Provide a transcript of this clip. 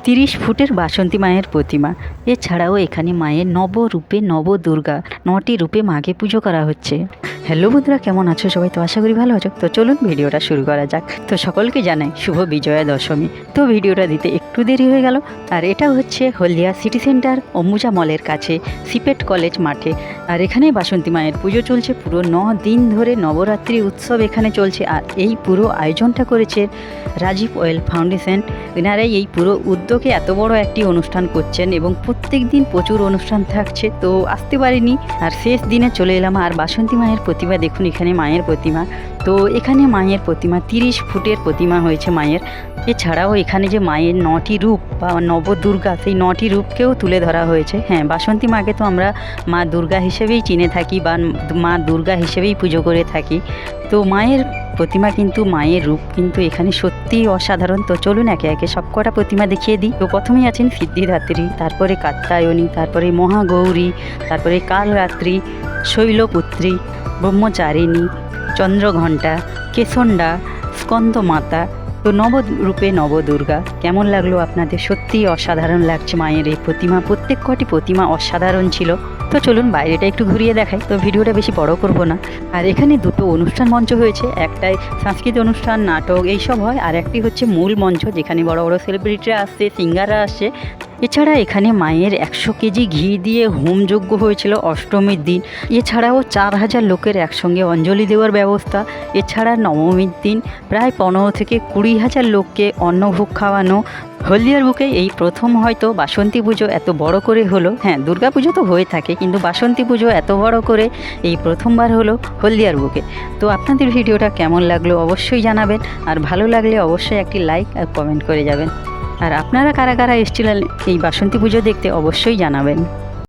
30 ফুটের বাসন্তী মায়ের প্রতিমা। এছাড়াও এখানে মায়ের নবরূপে নবদুর্গা 9টি রূপে মাকে পুজো করা হচ্ছে। হ্যালো বন্ধুরা, কেমন আছো সবাই? তো আশা করি ভালো আছো। তো চলুন ভিডিওটা শুরু করা যাক। তো সকলকে জানাই শুভ বিজয়া দশমী। তো ভিডিওটা দিতে একটু দেরি হয়ে গেল। আর এটা হচ্ছে হলদিয়া সিটি সেন্টার অম্বুজা মলের কাছে সিপেট কলেজ মাঠে। আর এখানে বাসন্তী মায়ের পুজো চলছে পুরো 9 দিন ধরে। নবরাত্রি উৎসব এখানে চলছে। আর এই পুরো আয়োজনটা করেছে রাজীব অয়েল ফাউন্ডেশন। এনারাই এই পুরো উদ্যোগে এত বড় একটি অনুষ্ঠান করছেন এবং প্রত্যেক দিন প্রচুর অনুষ্ঠান থাকছে। তো আসতে পারিনি, আর শেষ দিনে চলে এলাম। আর বাসন্তী মায়ের প্রতিমা দেখুন, এখানে মায়ের প্রতিমা। তো এখানে মায়ের প্রতিমা 30 ফুটের প্রতিমা হয়েছে মায়ের। এছাড়াও এখানে যে মায়ের 9টি রূপ বা নবদুর্গা, সেই 9টি রূপকেও তুলে ধরা হয়েছে। হ্যাঁ, বাসন্তী মাকে তো আমরা মা দুর্গা হিসেবেই চিনে থাকি বা মা দুর্গা হিসেবেই পুজো করে থাকি। তো মায়ের প্রতিমা কিন্তু, মায়ের রূপ কিন্তু এখানে সত্যিই অসাধারণ। তো চলুন একে একে সবকটা প্রতিমা দেখিয়ে দিই। তো প্রথমেই আছেন সিদ্ধিদাত্রী, তারপরে কাত্যায়নী, তারপরে মহাগৌরী, তারপরে কালরাত্রি, শৈলপুত্রী, ব্রহ্মচারিণী, চন্দ্রঘণ্টা, কেশণ্ডা, স্কন্দমাতা। তো নবরূপে নবদুর্গা। কেমন লাগলো আপনাদের? সত্যিই অসাধারণ লাগছে মায়ের এই প্রতিমা। প্রত্যেক কটি প্রতিমা অসাধারণ ছিল। তো চলুন বাইরেটা একটু ঘুরিয়ে দেখাই। তো ভিডিওটা বেশি বড় করব না। আর এখানে দুটো অনুষ্ঠান মঞ্চ হয়েছে, একটাই সাংস্কৃতিক অনুষ্ঠান, নাটক এইসব হয়, আর একটি হচ্ছে মূল মঞ্চ, যেখানে বড় বড় সেলিব্রিটিরা আসছে, সিঙ্গাররা আসছে। এছাড়া এখানে মায়ের 100 কেজি ঘি দিয়ে হোমযজ্ঞ হয়েছিল অষ্টমীর দিন। এছাড়াও 4000 লোকের একসঙ্গে অঞ্জলি দেওয়ার ব্যবস্থা। এছাড়া নবমীর দিন প্রায় 15 থেকে 20,000 লোককে অন্নভোগ খাওয়ানো। হলদিয়ার বুকে এই প্রথম হয়তো বাসন্তী পুজো এত বড় করে হলো। হ্যাঁ, দুর্গা পুজো তো হয়ে থাকে, কিন্তু বাসন্তী পুজো এত বড় করে এই প্রথমবার হলো হলদিয়ার বুকে। তো আপনাদের ভিডিওটা কেমন লাগলো অবশ্যই জানাবেন। আর ভালো লাগলে অবশ্যই একটি লাইক আর কমেন্ট করে যাবেন। আর আপনারা কারা কারা এসেছিলেন এই বাসন্তী পুজো দেখতে অবশ্যই জানাবেন।